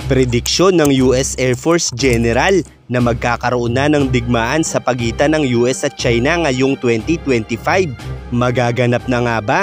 Prediksyon ng US Air Force General na magkakaroon na ng digmaan sa pagitan ng US at China ngayong 2025. Magaganap na nga ba?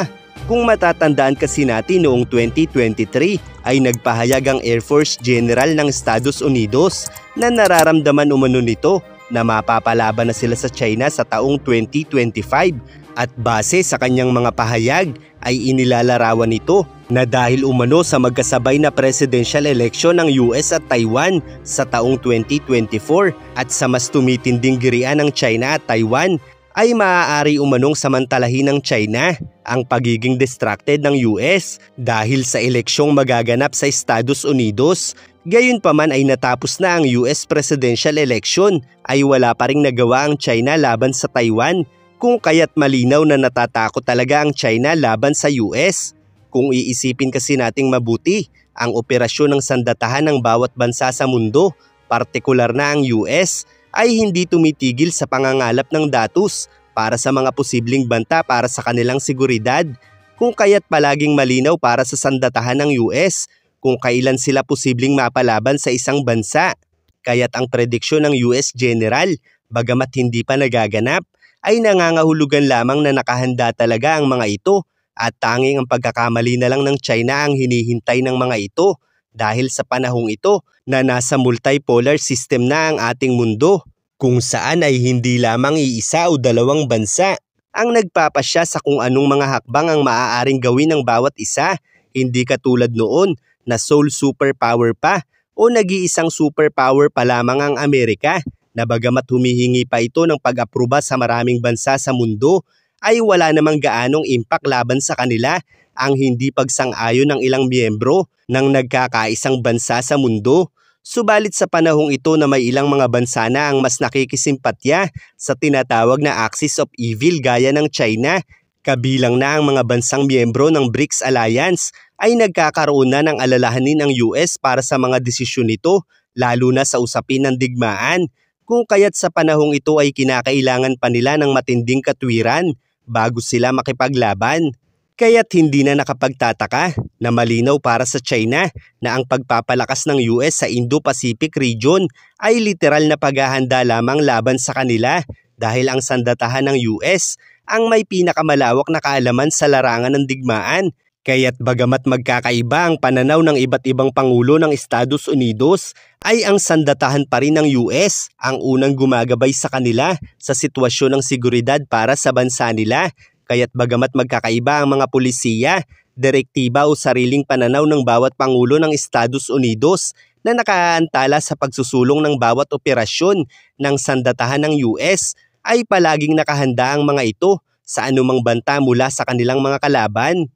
Kung matatandaan kasi natin noong 2023 ay nagpahayag ang Air Force General ng Estados Unidos na nararamdaman umano nito na mapapalaban na sila sa China sa taong 2025 at base sa kanyang mga pahayag ay inilalarawan nito na dahil umano sa magkasabay na presidential election ng US at Taiwan sa taong 2024 at sa mas tumitinding girian ng China at Taiwan ay maaari umanong samantalahin ng China ang pagiging distracted ng US dahil sa eleksyong magaganap sa Estados Unidos. Gayunpaman ay natapos na ang US presidential election ay wala pa ring nagawa ang China laban sa Taiwan, kung kaya't malinaw na natatakot talaga ang China laban sa US. Kung iisipin kasi nating mabuti, ang operasyon ng sandatahan ng bawat bansa sa mundo, partikular na ang US, ay hindi tumitigil sa pangangalap ng datos para sa mga posibleng banta para sa kanilang seguridad, kung kaya't palaging malinaw para sa sandatahan ng US kung kailan sila posibleng mapalaban sa isang bansa. Kaya't ang prediksyon ng US General, bagamat hindi pa nagaganap, ay nangangahulugan lamang na nakahanda talaga ang mga ito at tanging ang pagkakamali na lang ng China ang hinihintay ng mga ito dahil sa panahong ito na nasa multipolar system na ang ating mundo kung saan ay hindi lamang iisa o dalawang bansa ang nagpapasya sa kung anong mga hakbang ang maaaring gawin ng bawat isa, hindi katulad noon na sole superpower pa o nag-iisang superpower pa lamang ang Amerika na bagamat humihingi pa ito ng pag-aproba sa maraming bansa sa mundo ay wala namang gaanong impact laban sa kanila ang hindi pagsang-ayon ng ilang miyembro ng nagkakaisang bansa sa mundo. Subalit sa panahong ito na may ilang mga bansa na ang mas nakikisimpatya sa tinatawag na Axis of Evil gaya ng China, kabilang na ang mga bansang miyembro ng BRICS Alliance, ay nagkakaroon na ng alalahanin ng US para sa mga desisyon nito, lalo na sa usapin ng digmaan, kung kaya't sa panahong ito ay kinakailangan pa nila ng matinding katwiran bago sila makipaglaban. Kaya't hindi na nakapagtataka na malinaw para sa China na ang pagpapalakas ng US sa Indo-Pacific region ay literal na paghahanda lamang laban sa kanila dahil ang sandatahan ng US ang may pinakamalawak na kaalaman sa larangan ng digmaan. Kaya't bagamat magkakaiba ang pananaw ng iba't ibang pangulo ng Estados Unidos, ay ang sandatahan pa rin ng US ang unang gumagabay sa kanila sa sitwasyon ng seguridad para sa bansa nila. Kaya't bagamat magkakaiba ang mga pulisiya, direktiba o sariling pananaw ng bawat pangulo ng Estados Unidos na nakaantala sa pagsusulong ng bawat operasyon ng sandatahan ng US, ay palaging nakahanda ang mga ito sa anumang banta mula sa kanilang mga kalaban.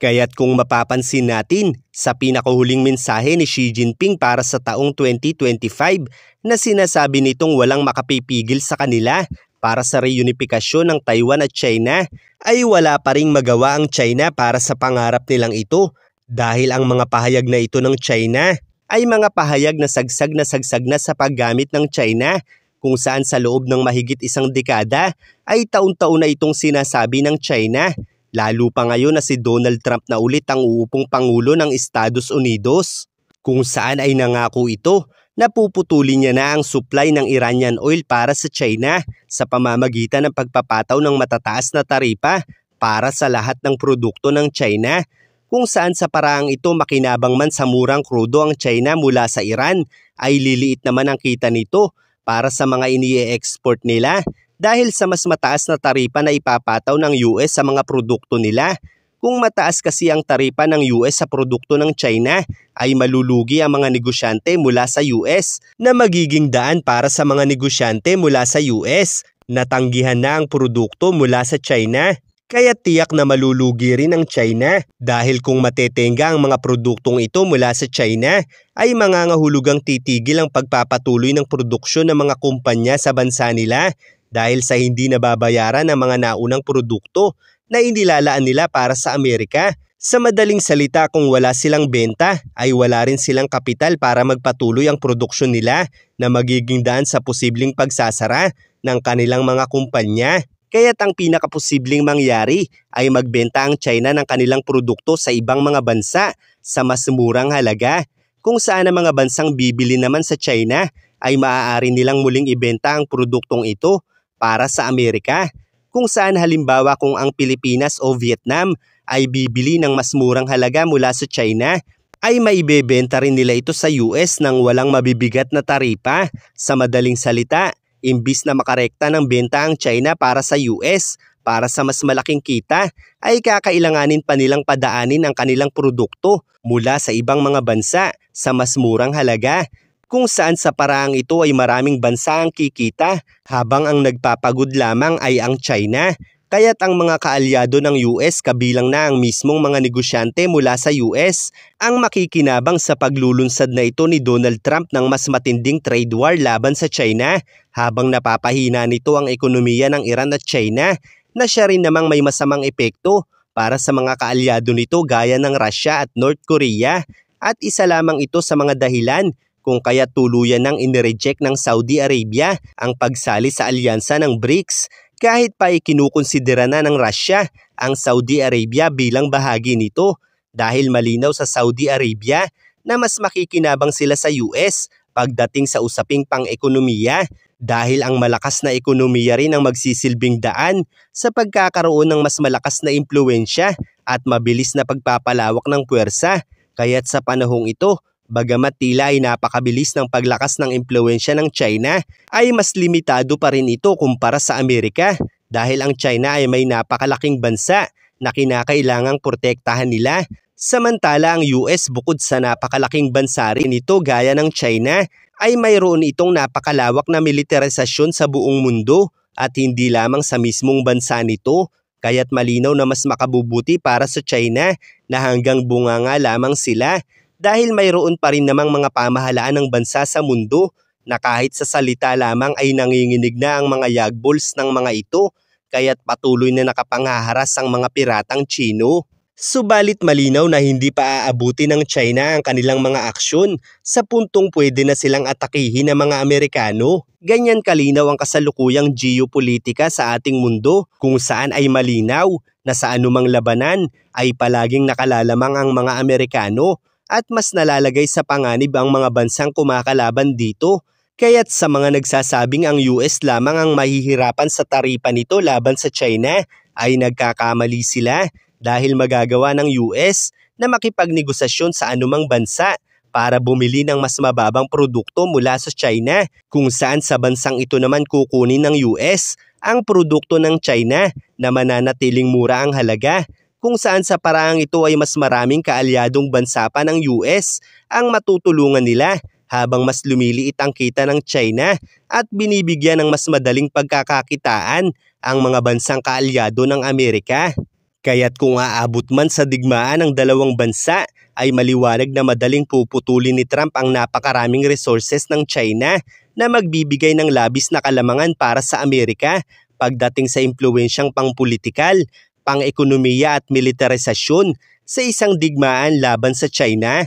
Kaya't kung mapapansin natin sa pinakahuling mensahe ni Xi Jinping para sa taong 2025 na sinasabi nitong walang makapipigil sa kanila para sa reunifikasyon ng Taiwan at China, ay wala pa ring magawa ang China para sa pangarap nilang ito dahil ang mga pahayag na ito ng China ay mga pahayag na sagsag na sa paggamit ng China, kung saan sa loob ng mahigit isang dekada ay taon-taon na itong sinasabi ng China. Lalo pa ngayon na si Donald Trump na ulit ang uupong Pangulo ng Estados Unidos, kung saan ay nangako ito na puputulin niya na ang supply ng Iranian oil para sa China sa pamamagitan ng pagpapataw ng matataas na taripa para sa lahat ng produkto ng China, kung saan sa paraang ito makinabang man sa murang krudo ang China mula sa Iran ay liliit naman ang kita nito para sa mga ini-export nila dahil sa mas mataas na taripa na ipapataw ng US sa mga produkto nila. Kung mataas kasi ang taripa ng US sa produkto ng China, ay malulugi ang mga negosyante mula sa US na magiging daan para sa mga negosyante mula sa US na tanggihan na ang produkto mula sa China. Kaya tiyak na malulugi rin ang China dahil kung matetenga ang mga produktong ito mula sa China, ay mangangahulugang titigil ang pagpapatuloy ng produksyon ng mga kumpanya sa bansa nila dahil sa hindi nababayaran ng mga naunang produkto na inilalaan nila para sa Amerika. Sa madaling salita, kung wala silang benta, ay wala rin silang kapital para magpatuloy ang produksyon nila na magiging daan sa posibleng pagsasara ng kanilang mga kumpanya. Kaya't ang pinakaposibleng mangyari ay magbenta ang China ng kanilang produkto sa ibang mga bansa sa mas murang halaga. kung saan ang mga bansang bibili naman sa China ay maaari nilang muling ibenta ang produktong ito para sa Amerika. Kung saan halimbawa kung ang Pilipinas o Vietnam ay bibili ng mas murang halaga mula sa China, ay maibebenta rin nila ito sa US nang walang mabibigat na taripa. Sa madaling salita, imbis na makarekta ng benta ang China para sa US, para sa mas malaking kita, ay kakailanganin pa nilang padaanin ang kanilang produkto mula sa ibang mga bansa sa mas murang halaga, kung saan sa paraang ito ay maraming bansa ang kikita habang ang nagpapagod lamang ay ang China. Kaya't ang mga kaalyado ng US kabilang na ang mismong mga negosyante mula sa US ang makikinabang sa paglulunsad na ito ni Donald Trump ng mas matinding trade war laban sa China habang napapahina nito ang ekonomiya ng Iran at China na siya rin namang may masamang epekto para sa mga kaalyado nito gaya ng Russia at North Korea, at isa lamang ito sa mga dahilan kung kaya tuluyan nang inireject ng Saudi Arabia ang pagsali sa alyansa ng BRICS kahit pa ikinukonsidera na ng Russia ang Saudi Arabia bilang bahagi nito dahil malinaw sa Saudi Arabia na mas makikinabang sila sa US pagdating sa usaping pang-ekonomiya dahil ang malakas na ekonomiya rin ang magsisilbing daan sa pagkakaroon ng mas malakas na impluensya at mabilis na pagpapalawak ng puwersa. Kaya't sa panahong ito, bagamat tila ay napakabilis ng paglakas ng impluensya ng China, ay mas limitado pa rin ito kumpara sa Amerika dahil ang China ay may napakalaking bansa na kinakailangang protektahan nila. Samantala ang US bukod sa napakalaking bansa rin ito gaya ng China, ay mayroon itong napakalawak na militarisasyon sa buong mundo at hindi lamang sa mismong bansa nito. Kaya't malinaw na mas makabubuti para sa China na hanggang bunganga lamang sila dahil mayroon pa rin namang mga pamahalaan ng bansa sa mundo na kahit sa salita lamang ay nanginginig na ang mga yagbols ng mga ito, kaya't patuloy na nakapanghaharas ang mga piratang Chino. Subalit malinaw na hindi pa aabuti ng China ang kanilang mga aksyon sa puntong pwede na silang atakihin ng mga Amerikano. Ganyan kalinaw ang kasalukuyang geopolitika sa ating mundo kung saan ay malinaw na sa anumang labanan ay palaging nakalalamang ang mga Amerikano at mas nalalagay sa panganib ang mga bansang kumakalaban dito. Kaya't sa mga nagsasabing ang US lamang ang mahihirapan sa taripa nito laban sa China ay nagkakamali sila dahil magagawa ng US na makipagnegosasyon sa anumang bansa para bumili ng mas mababang produkto mula sa China kung saan sa bansang ito naman kukunin ng US ang produkto ng China na mananatiling mura ang halaga, kung saan sa paraang ito ay mas maraming kaalyadong bansa pa ng US ang matutulungan nila habang mas lumiliit ang kita ng China at binibigyan ng mas madaling pagkakakitaan ang mga bansang kaalyado ng Amerika. Kaya't kung aabot man sa digmaan ng dalawang bansa, ay maliwanag na madaling puputulin ni Trump ang napakaraming resources ng China na magbibigay ng labis na kalamangan para sa Amerika pagdating sa impluwensyang pangpolitikal, pang-ekonomiya at militarisasyon sa isang digmaan laban sa China.